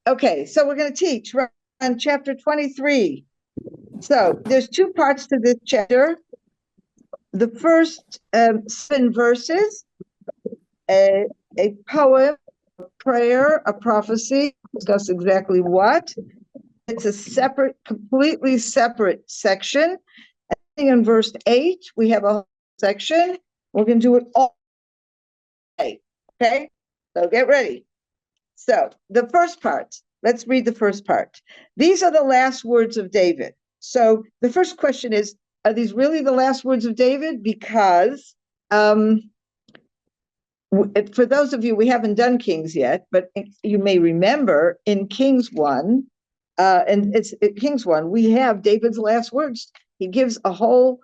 Okay, so we're going to teach on chapter 23. So there's two parts to this chapter. The first 7 verses, a poem, a prayer, a prophecy, discuss exactly what. It's a separate, completely separate section. And in verse 8, we have a whole section. We're going to do it all day. Okay, so get ready. So the first part, let's read the first part. These are the last words of David. So the first question is, are these really the last words of David? Because for those of you, we haven't done Kings yet, but you may remember in Kings 1, Kings 1, we have David's last words. He gives a whole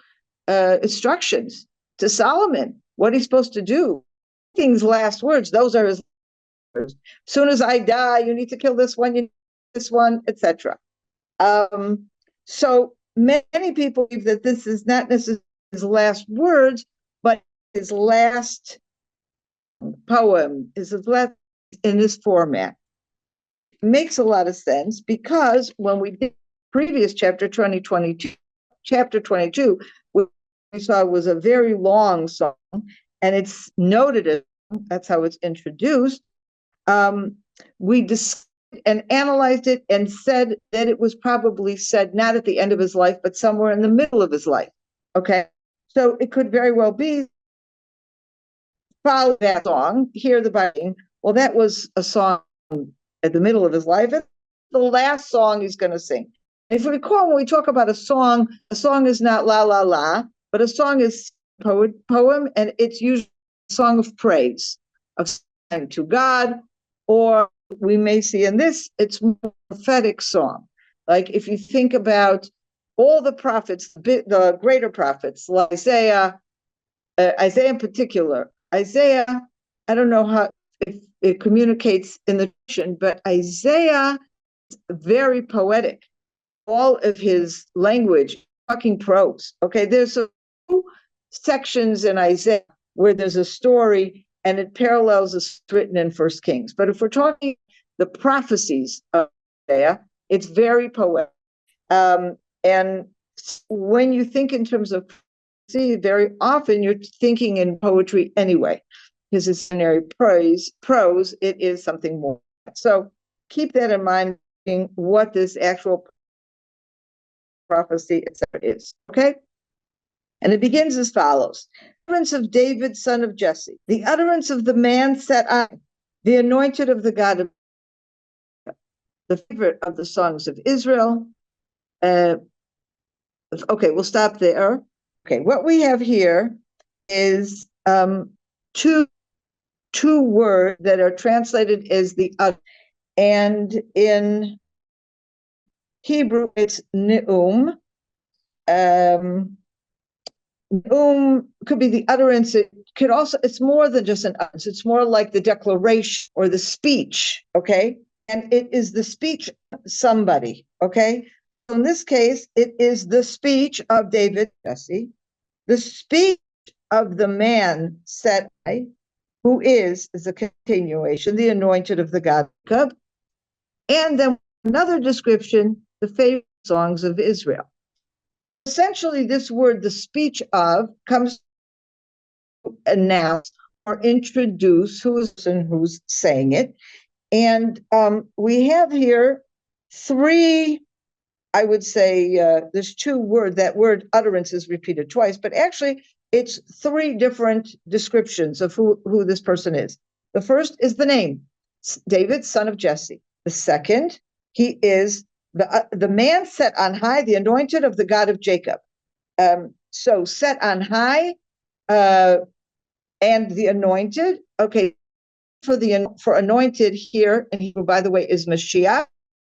instructions to Solomon, what he's supposed to do. King's last words, those are his words. As soon as I die, you need to kill this one, you need this one, etc. So many people believe that this is not necessarily his last words, but his last poem, is his last in this format. It makes a lot of sense because when we did previous chapter 22, we saw was a very long song, and it's noted, that's how it's introduced. We discussed and analyzed it and said that it was probably said not at the end of his life, but somewhere in the middle of his life. Okay, so it could very well be follow that song, hear the Bible. Well, that was a song at the middle of his life. It's the last song he's going to sing. If you recall, when we talk about a song is not la la la, but a song is poem, and it's usually a song of praise, of song to God, or we may see in this, it's a prophetic song. Like if you think about all the prophets, the greater prophets, like Isaiah in particular. Isaiah, I don't know how if it communicates in the tradition, but Isaiah is very poetic. All of his language, talking prose. Okay, there's two sections in Isaiah where there's a story and it parallels what's written in First Kings. But if we're talking the prophecies of Isaiah, it's very poetic. And when you think in terms of very often you're thinking in poetry anyway, because it's ordinary prose, it is something more. So keep that in mind, what this actual prophecy, etc. is. Okay? And it begins as follows. The utterance of David, son of Jesse, the utterance of the man set on, the anointed of the God of the favorite of the songs of Israel. Okay, we'll stop there. Okay, what we have here is two words that are translated as the other, and in Hebrew it's neum. Neum could be the utterance. It could also, it's more than just an utterance. It's more like the declaration or the speech. Okay, and it is the speech of somebody. Okay. In this case, it is the speech of David, Jesse, the speech of the man set high, who is a continuation, the anointed of the God of Jacob, and then another description, the favorite songs of Israel. Essentially, this word, the speech of, comes to announce or introduce who's saying it. And we have here 3, I would say there's 2 words, that word utterance is repeated twice, but actually it's 3 different descriptions of who this person is. The first is the name, David, son of Jesse. The second, he is the man set on high, the anointed of the God of Jacob. So set on high and the anointed. Okay, for anointed here in Hebrew, by the way, is Mashiach,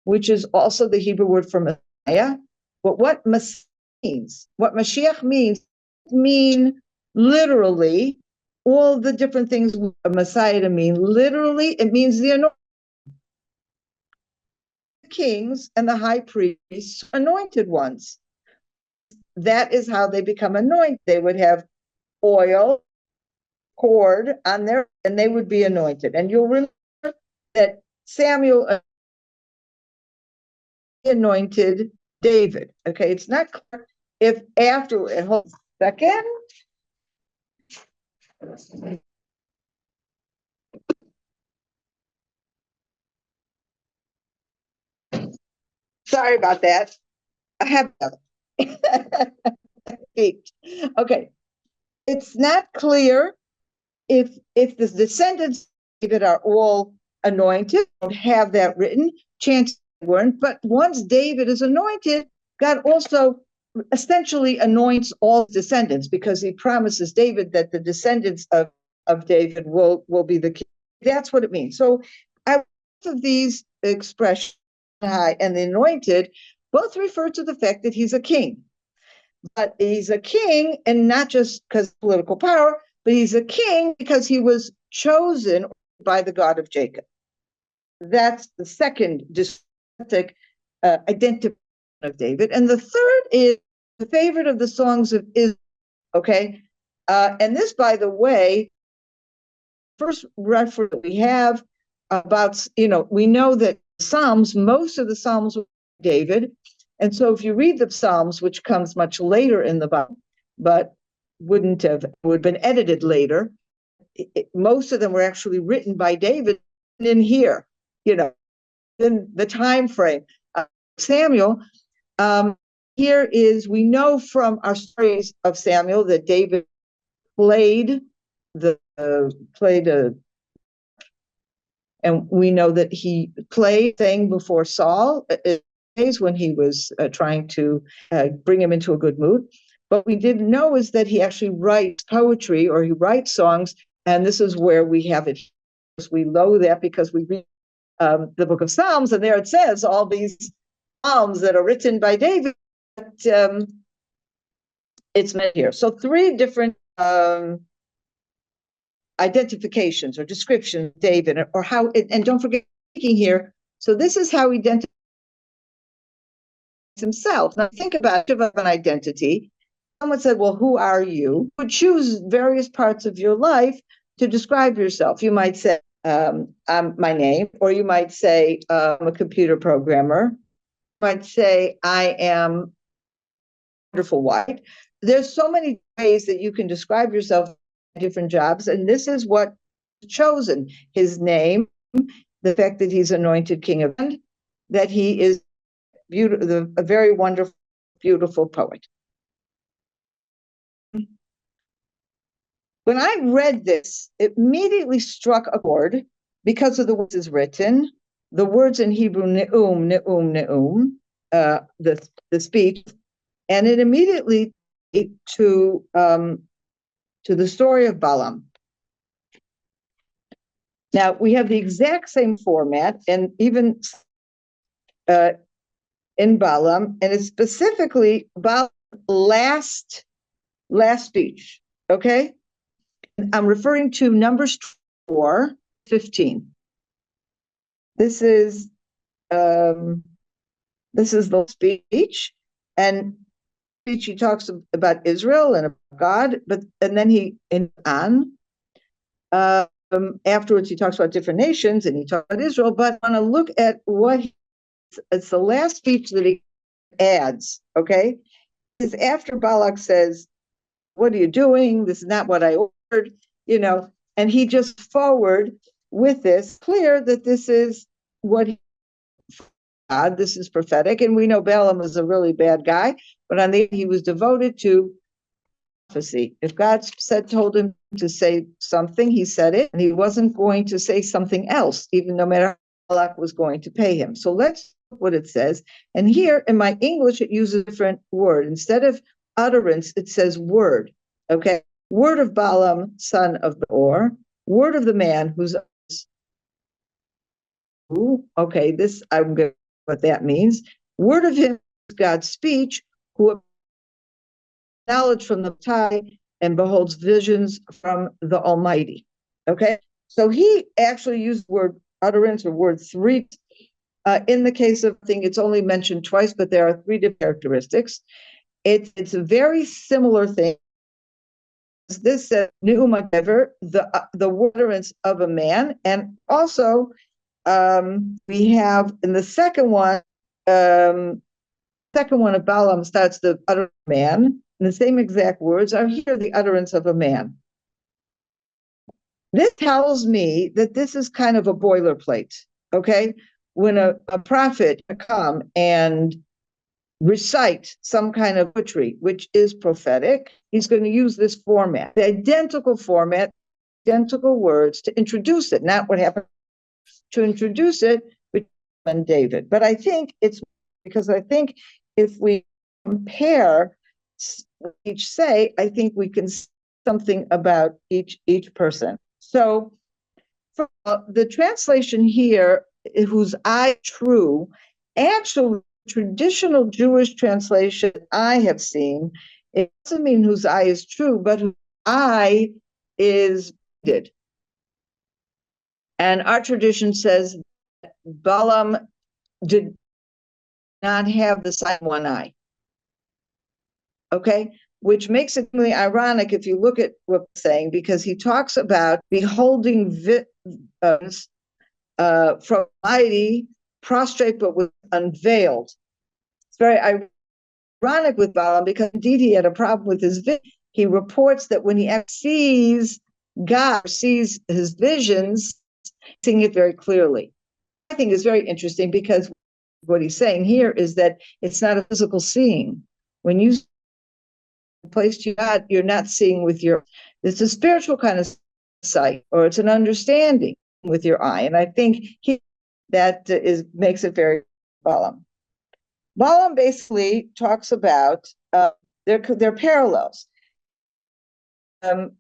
which is also the Hebrew word for Messiah. But what Mashiach mean literally all the different things a Messiah to mean. Literally, it means the anointed. Kings and the high priests, anointed ones. That is how they become anointed. They would have oil poured on their, and they would be anointed. And you'll remember that Samuel anointed David. Okay, it's not clear if after, hold a second. Sorry about that. I have okay. It's not clear if the descendants of David are all anointed, don't have that written, chances weren't, but once David is anointed, God also essentially anoints all descendants because he promises David that the descendants of David will be the king. That's what it means. So both of these expressions, high and the anointed, both refer to the fact that he's a king. But he's a king, and not just because of political power, but he's a king because he was chosen by the God of Jacob. That's the second distinct identification of David. And the third is the favorite of the songs of Israel. Okay. And this, by the way, first reference that we have about, we know that Psalms, most of the Psalms were David. And so if you read the Psalms, which comes much later in the Bible, but would have been edited later, most of them were actually written by David in here, in the time frame. Samuel, here is, we know from our stories of Samuel that David played and we know that he sang before Saul when he was trying to bring him into a good mood. But we didn't know is that he actually writes poetry, or he writes songs, and this is where we have it. We know that because we read the book of Psalms, and there it says all these psalms that are written by David. But, it's meant here. So 3 different identifications or descriptions of David, or how, and don't forget here. So this is how he identifies himself. Now think about an identity. Someone said, well, who are you? You would choose various parts of your life to describe yourself. You might say, I'm my name, or you might say, I'm a computer programmer. You might say, I am wonderful wife. There's so many ways that you can describe yourself in different jobs, and this is what chosen: his name, the fact that he's anointed king of England, that he is beautiful, a very wonderful, beautiful poet. When I read this, it immediately struck a chord because of the words is written, the words in Hebrew, ne'um, ne'um, ne'um, the speech, and it immediately to the story of Balaam. Now we have the exact same format, and even in Balaam, and it's specifically about last speech. Okay, I'm referring to Numbers 4:15. This is the speech, and he talks about Israel and about God, and then afterwards he talks about different nations and he talks about Israel. But I want to look at it's the last speech that he adds. Okay, it's after Balak says, "What are you doing? This is not what I ordered," and he just forward with this, clear that this is what God, this is prophetic, and we know Balaam was a really bad guy, but he was devoted to prophecy. If God told him to say something, he said it, and he wasn't going to say something else, even no matter how Balak was going to pay him. So let's look what it says. And here in my English, it uses a different word. Instead of utterance, it says word. Okay, word of Balaam, son of Beor, word of the man who's. Okay, this I'm going to what that means. Word of him is God's speech, who knowledge from the High and beholds visions from the Almighty. Okay, so he actually used word utterance or word 3. In the case of thing, it's only mentioned twice, but there are 3 different characteristics. It's a very similar thing. This says Neuma Dever, the utterance of a man, and also we have in the second one second one of Balaam starts the utterance of man, and the same exact words are here, the utterance of a man. This tells me that this is kind of a boilerplate, okay? When a prophet come and recite some kind of poetry, which is prophetic, he's going to use this format, the identical format, identical words to introduce it, not what happened to introduce it with David. But I think it's because I think if we compare each say, I think we can see something about each person. So the translation here, whose eye true, actually traditional Jewish translation I have seen, it doesn't mean whose eye is true, but whose eye is blinded. And our tradition says Balaam did not have the sight of one eye. Okay, which makes it really ironic if you look at what I'm saying, because he talks about beholding from mighty, prostrate, but with unveiled. It's very ironic with Balaam because indeed he had a problem with his vision. He reports that when he sees God, sees his visions, seeing it very clearly. I think it's very interesting because what he's saying here is that it's not a physical seeing. When you place to God, you're not seeing with your, it's a spiritual kind of sight, or it's an understanding with your eye. And I think that makes it very Balaam. Balaam basically talks about their parallels.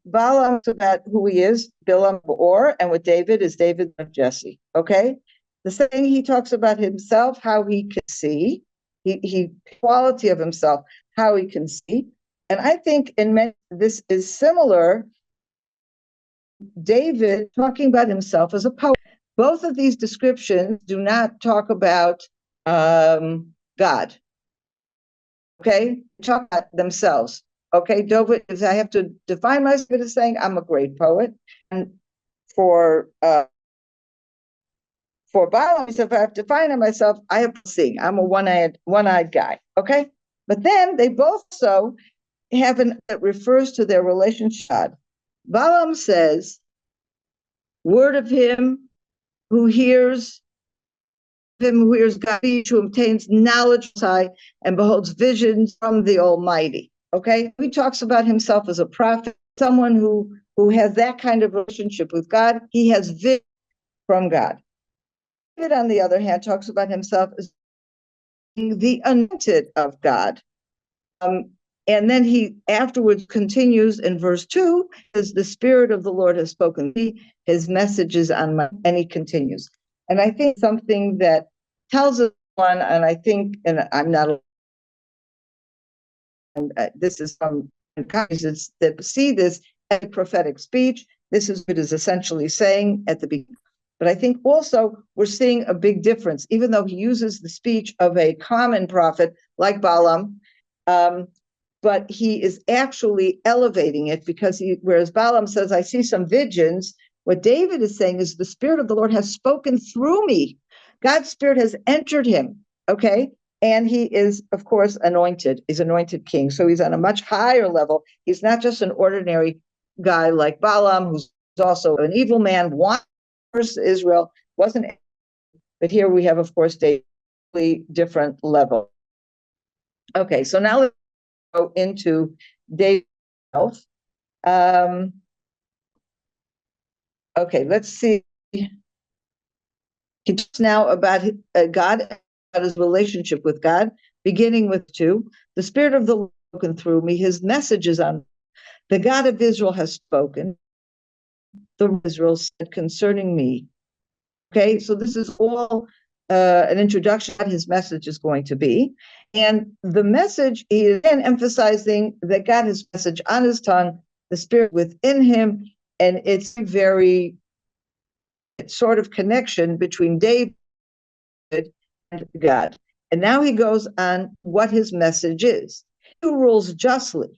Balaam talks about who he is, Bilam Or, and with David is David of Jesse. Okay, the same he talks about himself, how he can see, he quality of himself, how he can see, and I think in many this is similar. David talking about himself as a poet. Both of these descriptions do not talk about God. Okay, talk about themselves. Okay, David, if I have to define myself as saying I'm a great poet, and for Balaam, if I have to define myself, I have to sing. I'm a one-eyed guy. Okay, but then they both also have that refers to their relationship. Balaam says, "Word of him who hears." Him who hears God, who obtains knowledge and beholds visions from the Almighty. Okay, he talks about himself as a prophet, someone who has that kind of relationship with God. He has vision from God. David, on the other hand, talks about himself as being the anointed of God. And then he afterwards continues in verse 2, as the Spirit of the Lord has spoken to me, his message is on my, and he continues. And I think something that tells us one, and I think, and I'm not, this is from conscious that see this as a prophetic speech. This is what it is essentially saying at the beginning. But I think also we're seeing a big difference, even though he uses the speech of a common prophet like Balaam, but he is actually elevating it because whereas Balaam says, I see some visions, what David is saying is the Spirit of the Lord has spoken through me. God's Spirit has entered him, okay? And he is, of course, anointed. He's anointed king. So he's on a much higher level. He's not just an ordinary guy like Balaam, who's also an evil man, wants Israel, wasn't, but here we have, of course, a different level. Okay, so now let's go into David himself. Okay, let's see. He talks now about God, about his relationship with God, beginning with 2. The Spirit of the Lord has spoken through me. His message is on. The God of Israel has spoken. The Israel said concerning me. Okay, so this is all an introduction to what his message is going to be. And the message is again emphasizing that God has a message on his tongue, the Spirit within him, and it's very sort of connection between David and God. And now he goes on what his message is. He who rules justly.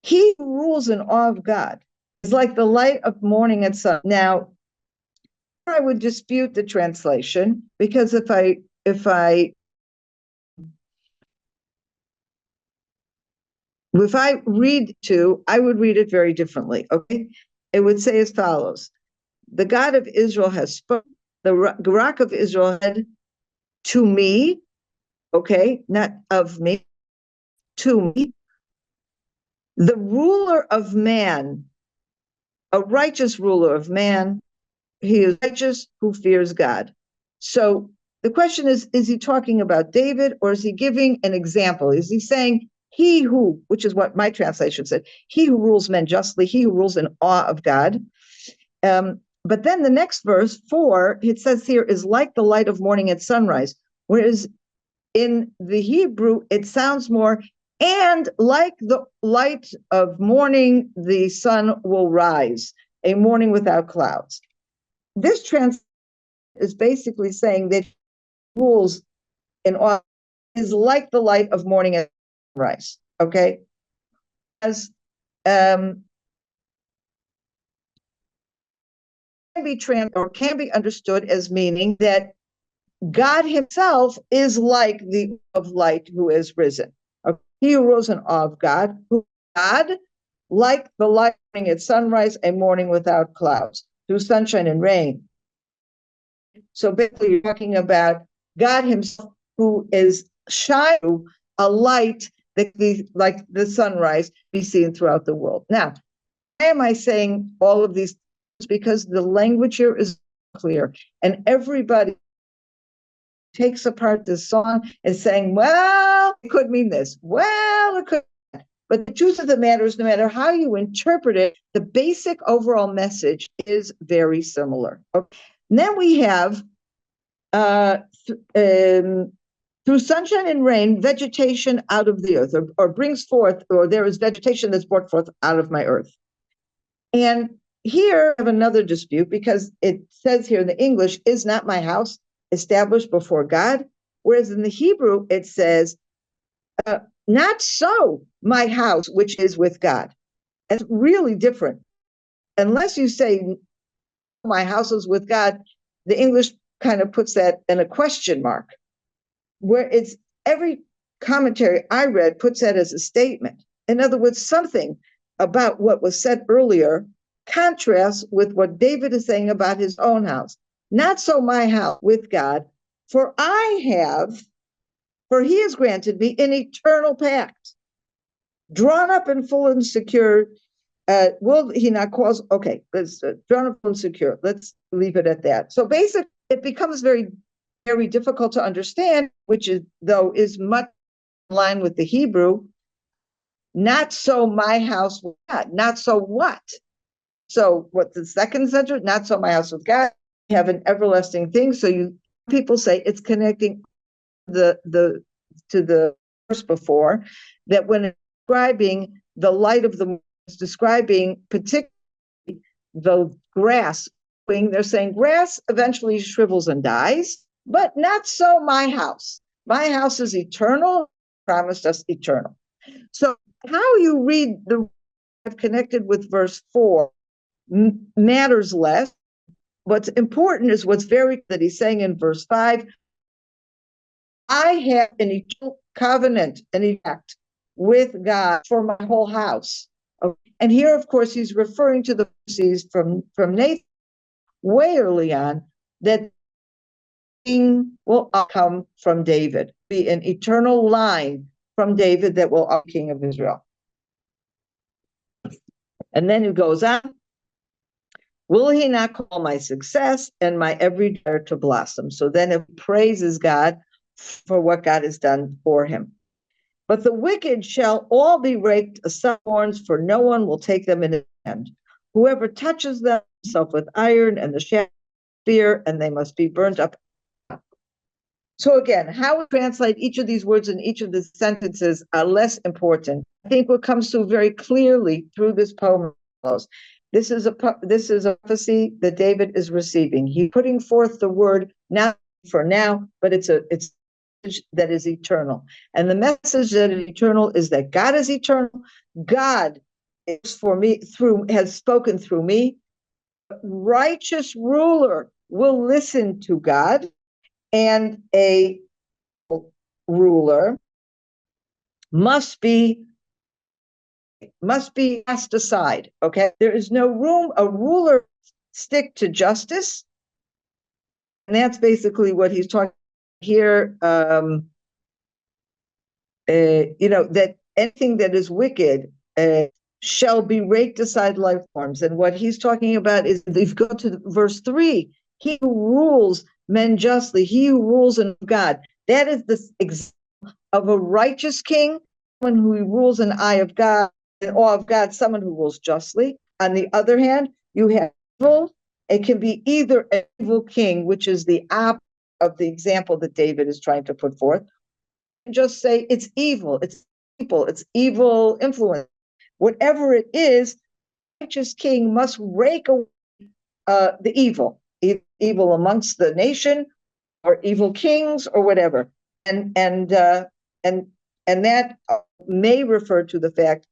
He who rules in awe of God is like the light of morning and sun. Now, I would dispute the translation because if I if I read to, I would read it very differently. Okay. It would say as follows: the God of Israel has spoken, the Rock of Israel said to me, okay, not of me, to me, the ruler of man, a righteous ruler of man, he is righteous who fears God. So the question is he talking about David, or is he giving an example? Is he saying he who, which is what my translation said, he who rules men justly, he who rules in awe of God. But then the next verse 4, it says here, is like the light of morning at sunrise, whereas in the Hebrew it sounds more, and like the light of morning the sun will rise, a morning without clouds. This translation is basically saying that rules in awe is like the light of morning at sunrise. Okay, as can be understood as meaning that God himself is like the of light who is risen. Okay? He who rose in awe of God, who God, like the light at sunrise, a morning without clouds, through sunshine and rain. So basically, you're talking about God himself, who is shining a light that like the sunrise be seen throughout the world. Now, why am I saying all of these things? Because the language here is clear, and everybody takes apart this song and saying, well, it could mean this. Well, it could. But the truth of the matter is, no matter how you interpret it, the basic overall message is very similar. Okay. And then we have, through sunshine and rain, vegetation out of the earth, or brings forth, or there is vegetation that's brought forth out of my earth. And here I have another dispute, because it says here in the English, is not my house established before God? Whereas in the Hebrew, it says, not so my house, which is with God. It's really different. Unless you say my house is with God, the English kind of puts that in a question mark, where it's every commentary I read puts that as a statement. In other words, something about what was said earlier contrasts with what David is saying about his own house. Not so my house with God, for he has granted me an eternal pact, drawn up and full and secure. Will he not cause? Okay, let's drawn up and secure. Let's leave it at that. So basically, it becomes very, very difficult to understand, which is much in line with the Hebrew. Not so my house with God. Not so what? So what the second sentence? Not so my house with God. You have an everlasting thing. So people say it's connecting to the verse before, that when describing the light of the morning, is describing particularly the grass. They're saying grass eventually shrivels and dies, but not so my house. My house is eternal, promised us eternal. So how you read the connected with verse 4 matters less. What's important is what's that he's saying in verse 5, I have an eternal covenant, an pact with God for my whole house. And here, of course, he's referring to the prophecies from Nathan way early on, that king will come from David, be an eternal line from David that will be king of Israel. And then it goes on, will he not call my success and my every desire to blossom? So then it praises God for what God has done for him. But the wicked shall all be raked as thorns, for no one will take them in his hand. Whoever touches them himself with iron and the shaft spear, and they must be burnt up. So again, how we translate each of these words in each of the sentences are less important. I think what comes through very clearly through this poem, this is a prophecy that David is receiving. He's putting forth the word not for now, but it's that is eternal. And the message that is eternal is that God is eternal. God is for me has spoken through me. Righteous ruler will listen to God, and a ruler must be must be cast aside. Okay, there is no room. A ruler stick to justice, and that's basically what he's talking here. That anything that is wicked shall be raked aside like forms. And what he's talking about is, if you go to verse 3, he who rules men justly, he who rules in God. That is the example of a righteous king, someone who rules in eye of God, in awe of God, someone who rules justly. On the other hand, you have evil. It can be either an evil king, which is the opposite of the example that David is trying to put forth, and just say it's evil, it's people, it's evil influence. Whatever it is, righteous king must rake away the evil amongst the nation, or evil kings, or whatever. And that may refer to the fact,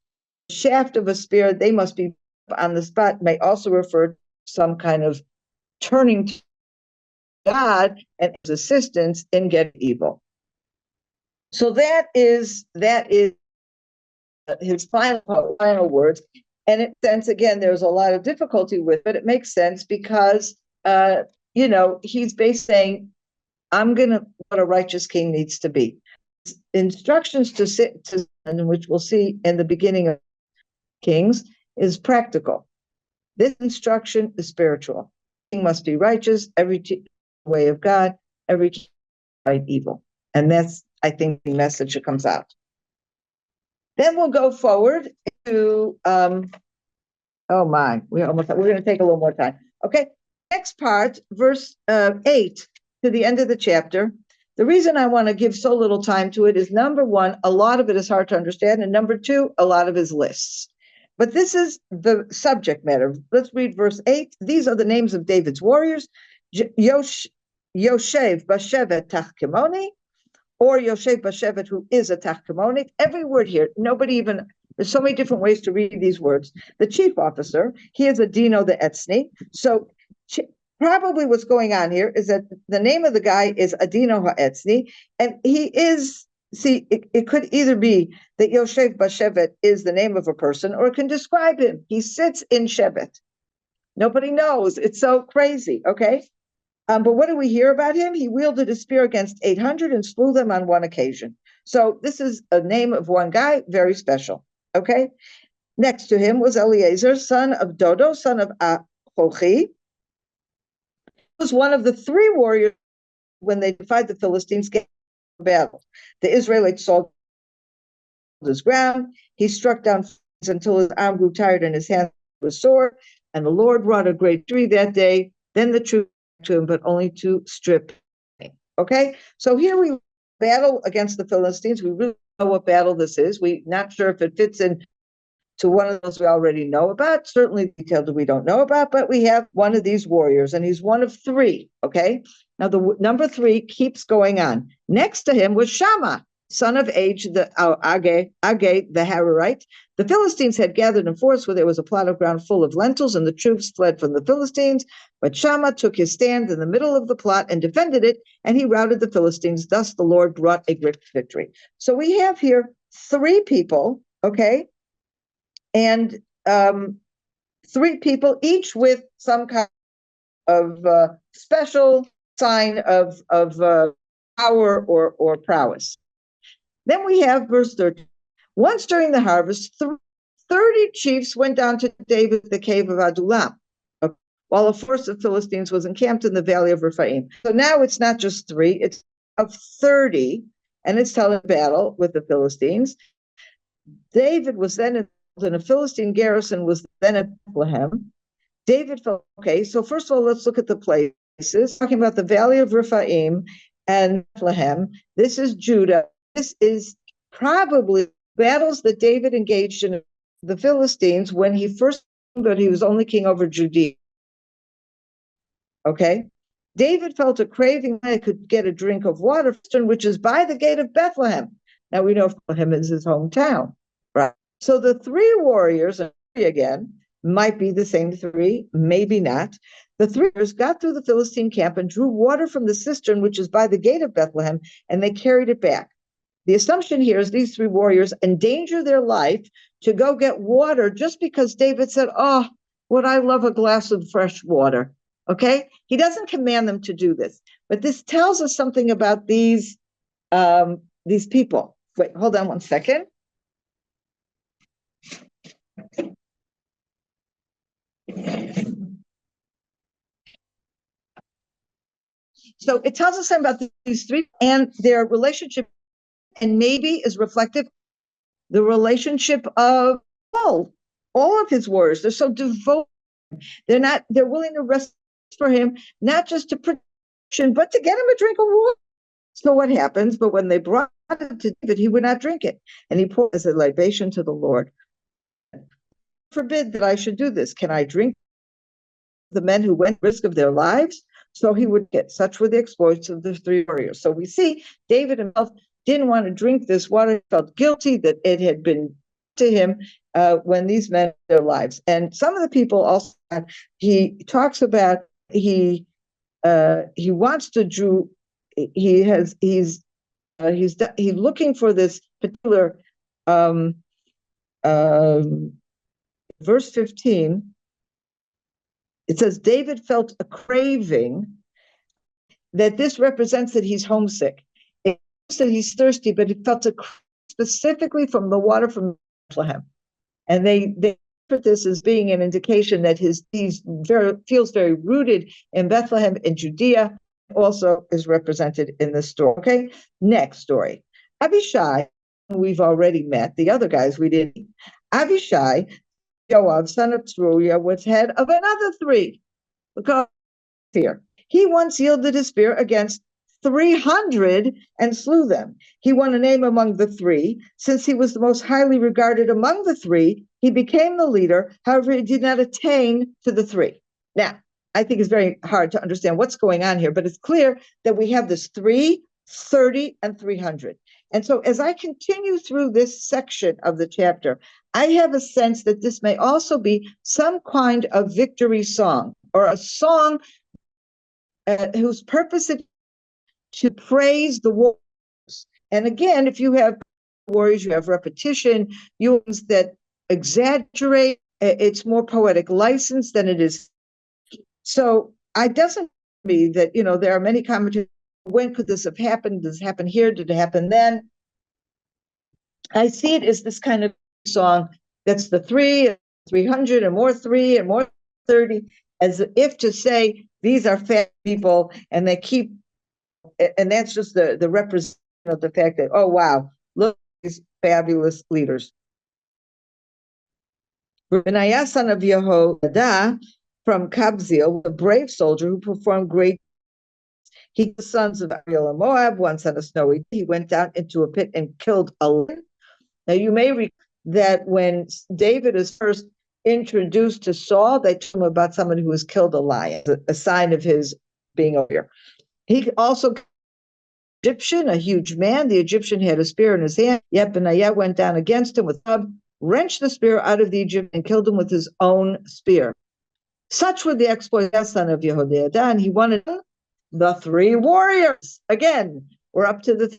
the shaft of a spear, they must be on the spot, may also refer to some kind of turning to God and his assistance in getting evil. So that is his final words. And in a sense, again, there's a lot of difficulty with it, but it makes sense because, he's basically saying, I'm going to what a righteous king needs to be. Instructions to which we'll see in the beginning of Kings, is practical. This instruction is spiritual. King must be righteous, every way of God, every fight evil. And that's, I think, the message that comes out. Then we'll go forward to, we're going to take a little more time. Okay, next part, verse 8 to the end of the chapter. The reason I want to give so little time to it is, number one, a lot of it is hard to understand, and number two, a lot of his lists. But this is the subject matter. Let's read verse 8. These are the names of David's warriors: Yoshev Bashevet Tachkemoni, or Yoshev Bashevet, who is a Tachkemoni. Every word here, there's so many different ways to read these words. The chief officer, he is a Dino the Etzni. So probably what's going on here is that the name of the guy is Adino HaEtzni, and he is, it could either be that Yoshev Bashevet is the name of a person, or it can describe him. He sits in Shevet. Nobody knows. It's so crazy, okay? But what do we hear about him? He wielded a spear against 800 and slew them on one occasion. So this is a name of one guy, very special, okay? Next to him was Eliezer, son of Dodo, son of Ahochi. Was one of the three warriors when they defied the Philistines, came to battle. The Israelites saw his ground. He struck down until his arm grew tired and his hand was sore. And the Lord wrought a great victory that day. Then the troops to him, but only to strip him. Okay, so here we battle against the Philistines. We really know what battle this is. We're not sure if it fits in to one of those we already know about, certainly detailed that we don't know about, but we have one of these warriors, and he's one of three, okay? Now, the number 3 keeps going on. Next to him was Shammah, son of Age, the Agay, the Hararite. The Philistines had gathered in force where there was a plot of ground full of lentils, and the troops fled from the Philistines. But Shammah took his stand in the middle of the plot and defended it, and he routed the Philistines. Thus the Lord brought a great victory. So we have here 3 people, okay? And 3 people, each with some kind of special sign of power or prowess. Then we have verse 13. Once during the harvest, 30 chiefs went down to David the cave of Adullam, while a force of Philistines was encamped in the valley of Rephaim. So now it's not just 3, it's of 30, and it's telling battle with the Philistines. David was then in a Philistine garrison, was then at Bethlehem. David felt, okay, so first of all, let's look at the places. Talking about the valley of Rephaim and Bethlehem. This is Judah. This is probably battles that David engaged in the Philistines when he first, but he was only king over Judea. Okay? David felt a craving that he could get a drink of water, which is by the gate of Bethlehem. Now we know Bethlehem is his hometown, right? So the 3 warriors, again, might be the same 3, maybe not. The 3 warriors got through the Philistine camp and drew water from the cistern, which is by the gate of Bethlehem, and they carried it back. the assumption here is these three warriors endanger their life to go get water just because David said, oh, would I love a glass of fresh water? Okay, he doesn't command them to do this, but this tells us something about these people. Wait, hold on one second. So it tells us something about these three and their relationship, and maybe is reflective the relationship of all of his warriors. They're so devoted. They're willing to rest for him, not just to protection, but to get him a drink of water. So what happens? But when they brought it to David, he would not drink it, and he poured as a libation to the Lord. Forbid that I should do this. Can I drink the men who went risk of their lives? So he would get. Such were the exploits of the three warriors. So we see David himself didn't want to drink this water. He felt guilty that it had been to him when these men had their lives. And some of the people also, he talks about he wants to do. He's looking for this particular verse 15. It says David felt a craving, that this represents that he's homesick. It said he's thirsty, but he felt a craving specifically from the water from Bethlehem. And they put this as being an indication that he feels very rooted in Bethlehem in Judea, also is represented in this story. Okay, next story. Abishai, we've already met. The other guys we didn't. Abishai, Joab, son of Zeruiah, was head of another three. Look up here. He once yielded his spear against 300 and slew them. He won a name among the three. Since he was the most highly regarded among the three, he became the leader. However, he did not attain to the three. Now, I think it's very hard to understand what's going on here, but it's clear that we have this 3, 30, and 300. And so as I continue through this section of the chapter, I have a sense that this may also be some kind of victory song, or a song whose purpose is to praise the warriors. And again, if you have warriors, you have repetition, you use that exaggerate, it's more poetic license than it is. So it doesn't mean that, there are many commentaries, when could this have happened? Did this happen here? Did it happen then? I see it as this kind of song that's the 3, 300, and more 3, and more 30, as if to say, these are fat people, and they keep, and that's just the representation of the fact that, oh, wow, look at these fabulous leaders. Benaiah, son of Yehoiada, from Kabzeel, a brave soldier who performed great. He the sons of Ariel and Moab, one son of Snowy. He went down into a pit and killed a lion. Now you may recall that when David is first introduced to Saul, they told him about someone who has killed a lion, a sign of his being a warrior. He also Egyptian, a huge man. The Egyptian had a spear in his hand. Yet Benaiah went down against him with a club, wrenched the spear out of the Egyptian, and killed him with his own spear. Such were the exploits, son of Yehoiada, and he wanted the 3 warriors. Again, we're up to the.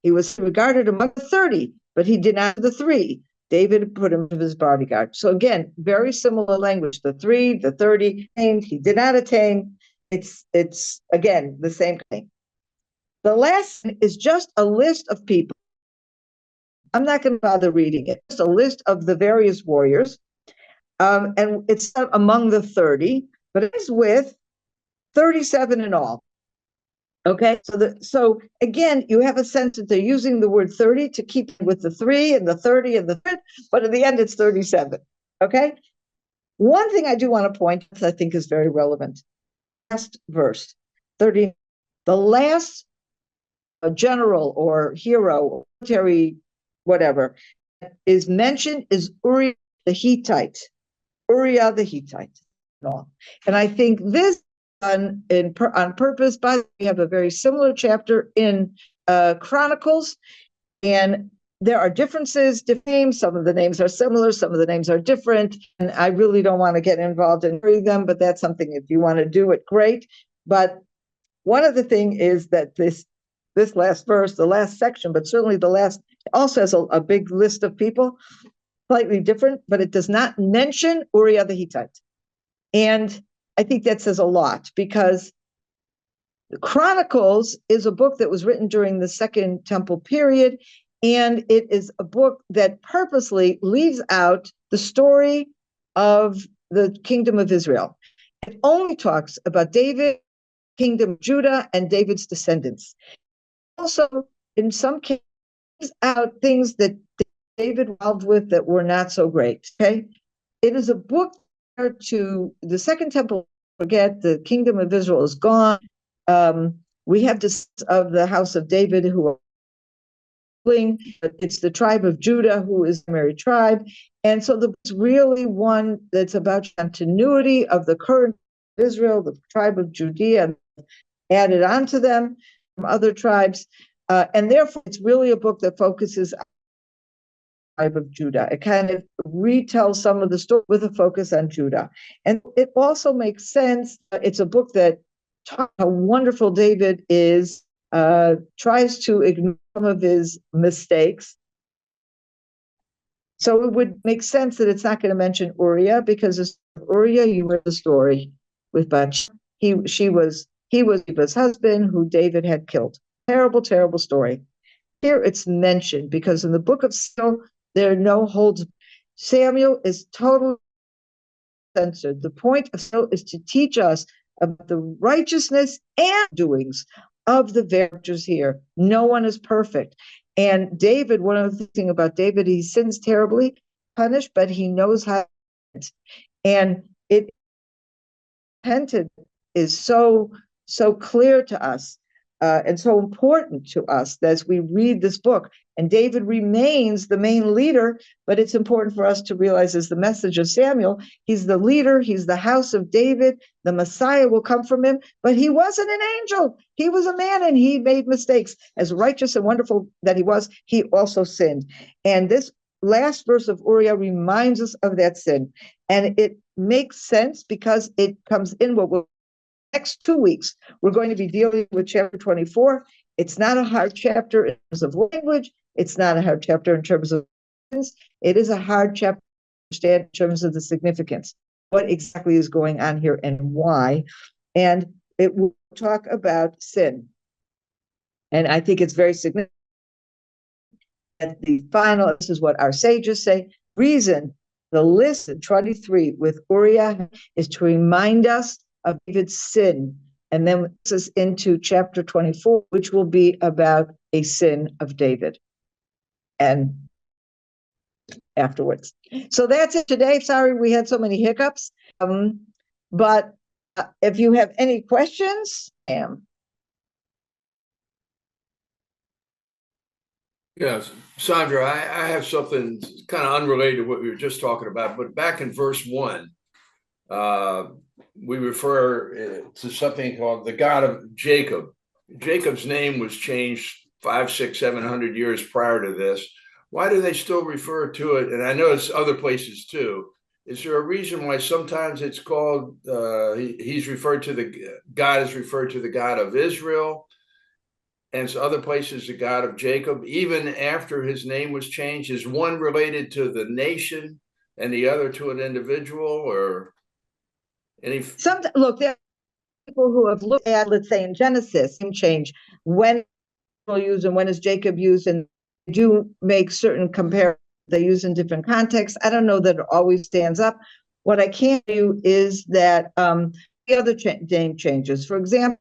He was regarded among the 30, but he did not have the 3. David put him as his bodyguard. So again, very similar language. The 3, the 30, he did not attain. It's again the same thing. The last is just a list of people. I'm not going to bother reading it. Just a list of the various warriors. And it's not among the 30, but it is with 37 in all. Okay, so again, you have a sense that they're using the word 30 to keep with the 3 and the 30 and the 3, but at the end it's 37. Okay, one thing I do want to point out, I think is very relevant. Last verse, 30, the last general or hero, or military, whatever, is mentioned is Uriah the Hittite. Uriah the Hittite. And I think this on purpose. By the way, we have a very similar chapter in Chronicles, and there are differences to names. Some of the names are similar, some of the names are different, and I really don't want to get involved in them, but that's something, if you want to do it, great. But one of the things is that this this last verse, the last section, but certainly the last also has a big list of people, slightly different, but it does not mention Uriah the Hittite. And I think that says a lot, because the Chronicles is a book that was written during the Second Temple period, and it is a book that purposely leaves out the story of the kingdom of Israel. It only talks about David, kingdom of Judah, and David's descendants. Also, in some cases, out things that David involved with that were not so great. Okay, it is a book to the Second Temple. Forget the kingdom of Israel is gone. We have this of the house of David who are ruling, but it's the tribe of Judah who is the primary tribe, and so it's really one that's about continuity of the current Israel, the tribe of Judea, added onto them from other tribes, and therefore it's really a book that focuses on the tribe of Judah. It kind of retells some of the story with a focus on Judah, and it also makes sense. It's a book that talks how wonderful David is, tries to ignore some of his mistakes. So it would make sense that it's not going to mention Uriah, because Uriah, you heard the story with Bathsheba. He was Bathsheba's husband who David had killed. Terrible, terrible story. Here it's mentioned because in the book of Samuel, there are no holds. Samuel is totally censored. The point of Samuel is to teach us about the righteousness and doings of the characters here. No one is perfect. And David, one of the things about David, he sins terribly, punished, but he knows how to repent. And it repented is so clear to us, and so important to us as we read this book. And David remains the main leader, but it's important for us to realize, as the message of Samuel, he's the leader, he's the house of David, the Messiah will come from him, but he wasn't an angel. He was a man, and he made mistakes. As righteous and wonderful that he was, he also sinned. And this last verse of Uriah reminds us of that sin. And it makes sense because it comes in what we'll next 2 weeks. We're going to be dealing with chapter 24. It's not a hard chapter in terms of language. It's not a hard chapter in terms of it is a hard chapter to understand in terms of the significance. What exactly is going on here and why? And it will talk about sin. And I think it's very significant. And the final, this is what our sages say, reason the list of 23 with Uriah is to remind us of David's sin. And then this is into chapter 24, which will be about a sin of David. And afterwards. So that's it today. Sorry we had so many hiccups. But if you have any questions, Yes, Sondra, I have something kind of unrelated to what we were just talking about, but back in verse 1, we refer to something called the God of Jacob. Jacob's name was changed 500, 600, 700 years prior to this. Why do they still refer to it? And I know it's other places too. Is there a reason why sometimes it's called, he's referred to God is referred to the God of Israel, and so other places the God of Jacob, even after his name was changed? Is one related to the nation and the other to an individual, or any? Look, there are people who have looked at, let's say in Genesis, change when used and when is Jacob used, and do make certain comparisons they use in different contexts. I don't know that it always stands up. What I can do is that the other name changes. For example,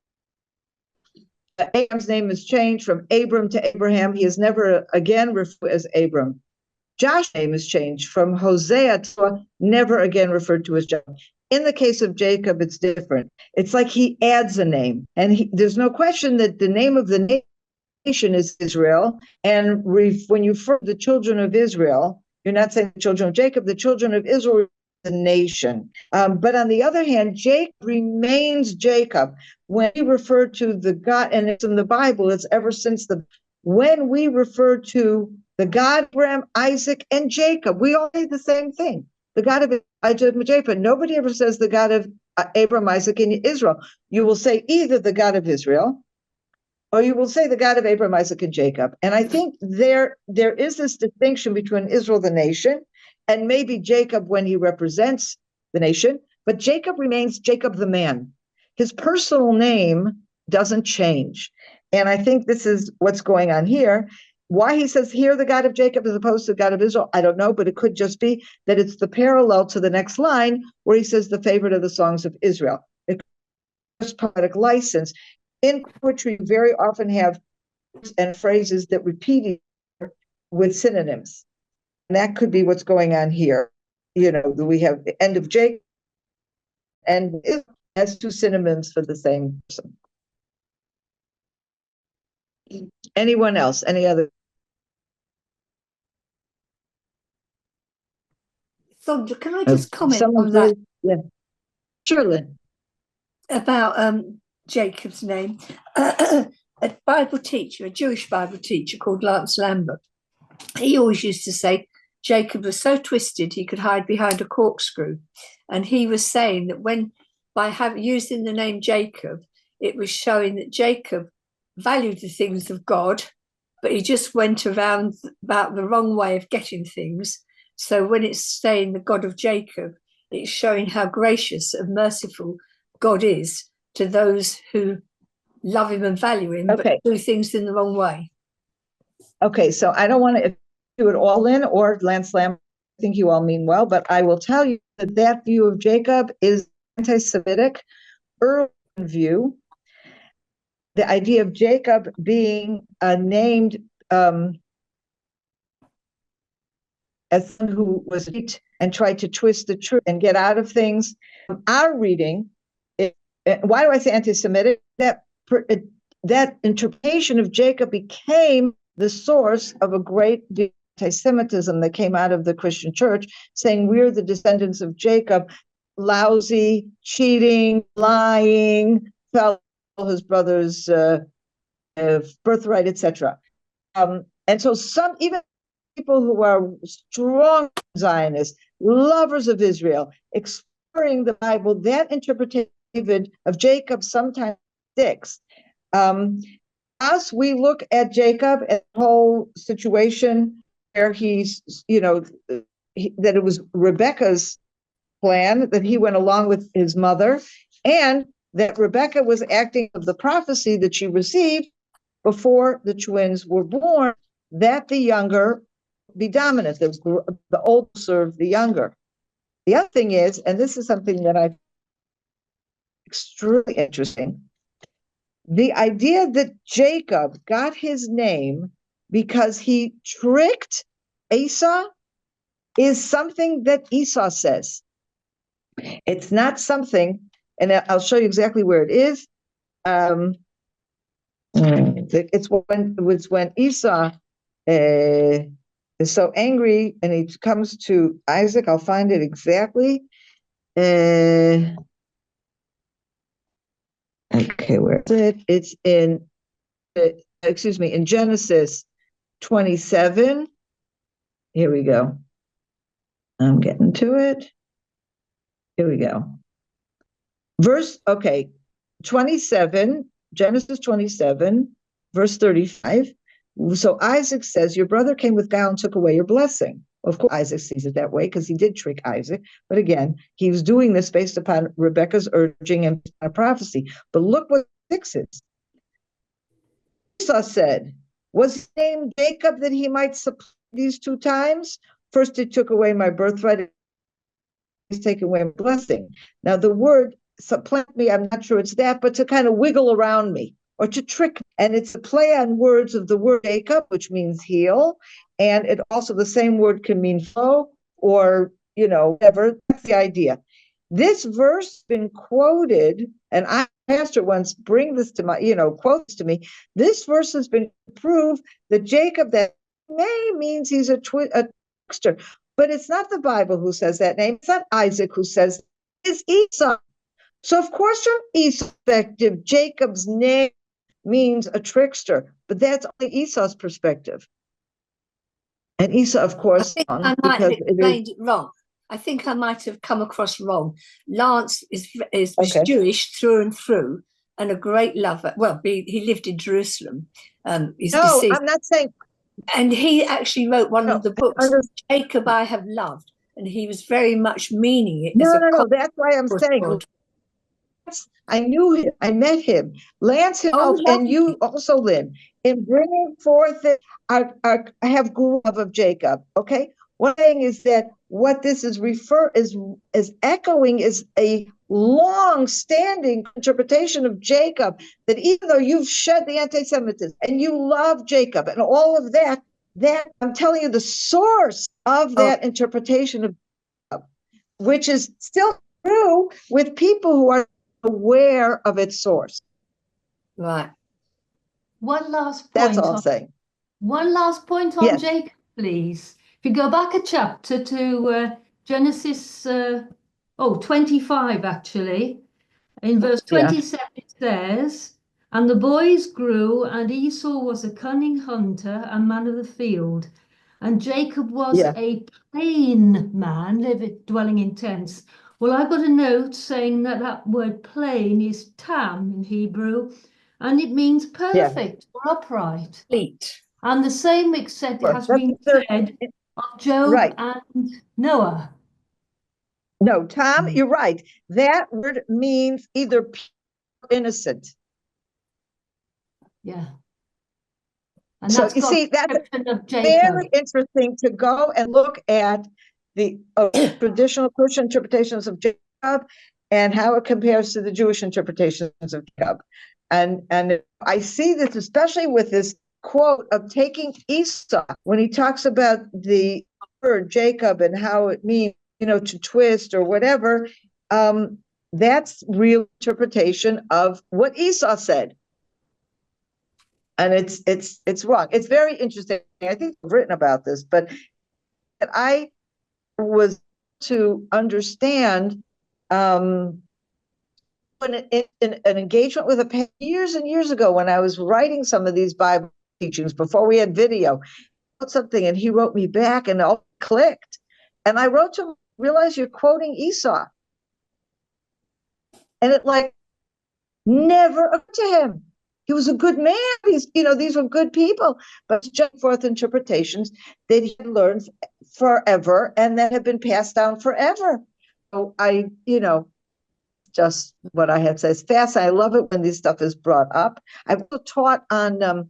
Abraham's name is changed from Abram to Abraham. He is never again referred as Abram. Josh's name is changed from Hosea to never again referred to as Josh. In the case of Jacob, it's different. It's like he adds a name, and there's no question that the name of the nation is Israel. And when you refer to the children of Israel, you're not saying the children of Jacob, the children of Israel, the nation. But on the other hand, Jacob remains Jacob. When we refer to the God, and it's in the Bible, it's ever since when we refer to the God of Abraham, Isaac, and Jacob, we all say the same thing. The God of Isaac and Jacob. Nobody ever says the God of Abraham, Isaac, and Israel. You will say either the God of Israel, or you will say the God of Abraham, Isaac, and Jacob. And I think there is this distinction between Israel, the nation, and maybe Jacob when he represents the nation, but Jacob remains Jacob the man. His personal name doesn't change. And I think this is what's going on here. Why he says here the God of Jacob as opposed to the God of Israel, I don't know, but it could just be that it's the parallel to the next line where he says the favorite of the songs of Israel. It's poetic license. In poetry, you very often have words and phrases that repeat each other with synonyms. And that could be what's going on here. We have the end of Jacob and it has two synonyms for the same person. Anyone else? Any other? Sondra, can I just comment on that? Yeah. Sure, Lynn. About Jacob's name. A Bible teacher, a Jewish Bible teacher called Lance Lambert, he always used to say Jacob was so twisted he could hide behind a corkscrew. And he was saying that by using the name Jacob, it was showing that Jacob valued the things of God, but he just went around about the wrong way of getting things. So when it's saying the God of Jacob, it's showing how gracious and merciful God is to those who love him and value him, Okay, but do things in the wrong way. Okay, so I don't want to do it all in, or Lance Lamb, I think you all mean well, but I will tell you that view of Jacob is anti-Semitic, early view. The idea of Jacob being named as someone who was beat and tried to twist the truth and get out of things. Our reading, why do I say anti-Semitic? That interpretation of Jacob became the source of a great anti-Semitism that came out of the Christian church, saying we're the descendants of Jacob, lousy, cheating, lying, fell his brother's birthright, etc. And so some, even people who are strong Zionists, lovers of Israel, exploring the Bible, that interpretation of Jacob sometimes sticks. As we look at Jacob and the whole situation where he's, that it was Rebekah's plan, that he went along with his mother, and that Rebekah was acting of the prophecy that she received before the twins were born, that the younger be dominant, the older serve the younger. The other thing is, and this is something that I find extremely interesting, the idea that Jacob got his name because he tricked Esau is something that Esau says. It's not something, and I'll show you exactly where it is. It's when Esau is so angry and he comes to Isaac. I'll find it exactly. Okay, where is it? It's in, in Genesis 27. Here we go. I'm getting to it. Here we go. 27, Genesis 27, verse 35. So Isaac says, your brother came with guile and took away your blessing. Of course, Isaac sees it that way because he did trick Isaac. But again, he was doing this based upon Rebekah's urging and a prophecy. But look what 6 is. Esau said, was his name Jacob that he might supply these 2 times? First, he took away my birthright. He's taken away my blessing. Now, the word supplant me, I'm not sure it's that, but to kind of wiggle around me or to trick. And it's a play on words of the word Jacob, which means heel. And it also, the same word can mean foe or, whatever. That's the idea. This verse has been quoted, and I, pastor once, bring this to my, quotes to me. This verse has been proved that Jacob, that name means he's a trickster. But it's not the Bible who says that name. It's not Isaac who says it's Esau. So, of course, from Esau's perspective, Jacob's name means a trickster. But that's only Esau's perspective. And Esau, of course, I might have explained it wrong. I think I might have come across wrong. Lance is okay. Jewish through and through, and a great lover. Well, he lived in Jerusalem. He's No, deceased. I'm not saying, And he actually wrote one No, of the books, under- Jacob I Have Loved, and he was very much meaning it as no, a no, no, that's why I'm saying, God. I knew him, I met him. Lance himself, and you lovely. also, Lynn, in bringing forth the, I have grew love of Jacob, okay? One thing is that what this is is echoing is a long-standing interpretation of Jacob, that even though you've shed the anti-Semitism and you love Jacob and all of that, that I'm telling you, the source of that interpretation of Jacob, which is still true with people who are aware of its source. Right. One last point. That's all I'm saying. One last point on Yes. Jacob, please. If you go back a chapter to Genesis 25, actually, in verse 27 it says, "And the boys grew, and Esau was a cunning hunter and man of the field, and Jacob was a plain man, dwelling in tents." Well, I've got a note saying that that word plain is tam in Hebrew, and it means perfect or upright. Complete. And the same has been said of Job and Noah. No, Tom, you're right. That word means either pure or innocent. Yeah. And So that's you got see, that's of Jacob. very interesting to go and look at the traditional Christian interpretations of Jacob and how it compares to the Jewish interpretations of Jacob. And I see this especially with this quote of taking Esau when he talks about the word Jacob and how it means, to twist or whatever. That's real interpretation of what Esau said. And it's wrong. It's very interesting. I think I've written about this, but I was to understand when in an engagement with a pastor years and years ago when I was writing some of these Bible teachings before we had video, something, and he wrote me back and it all clicked. And I wrote to him, realize you're quoting Esau. And it never occurred to him. He was a good man. These were good people, but just forth interpretations that he had learned forever and that have been passed down forever. So just what I had to say is fast. I love it when this stuff is brought up. I've taught on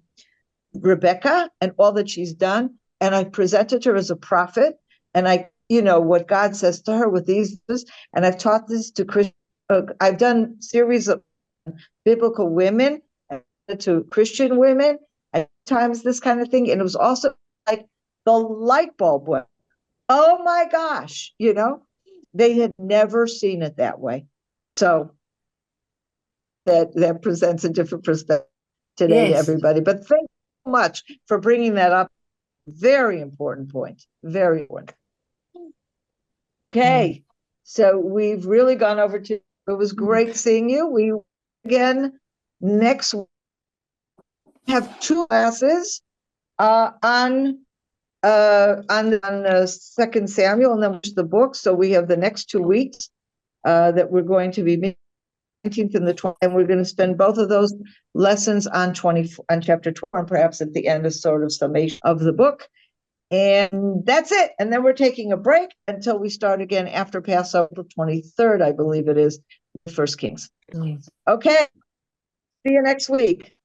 Rebecca and all that she's done, and I presented her as a prophet, and what God says to her with these, and I've taught this to Christian. I've done series of biblical women to Christian women at times, this kind of thing, and it was also like the light bulb went, oh my gosh, they had never seen it that way. So that presents a different perspective today to everybody. But thank you so much for bringing that up. Very important point. Very important. Okay, so we've really gone over to. It was great seeing you. We again next week have two classes on 2 Samuel, and then the book. So we have the next 2 weeks that we're going to be 19th and the 20th, and we're going to spend both of those lessons on chapter 12, and perhaps at the end a sort of summation of the book. And that's it. And then we're taking a break until we start again after Passover, 23rd, I believe it is, 1 Kings. Okay. See you next week.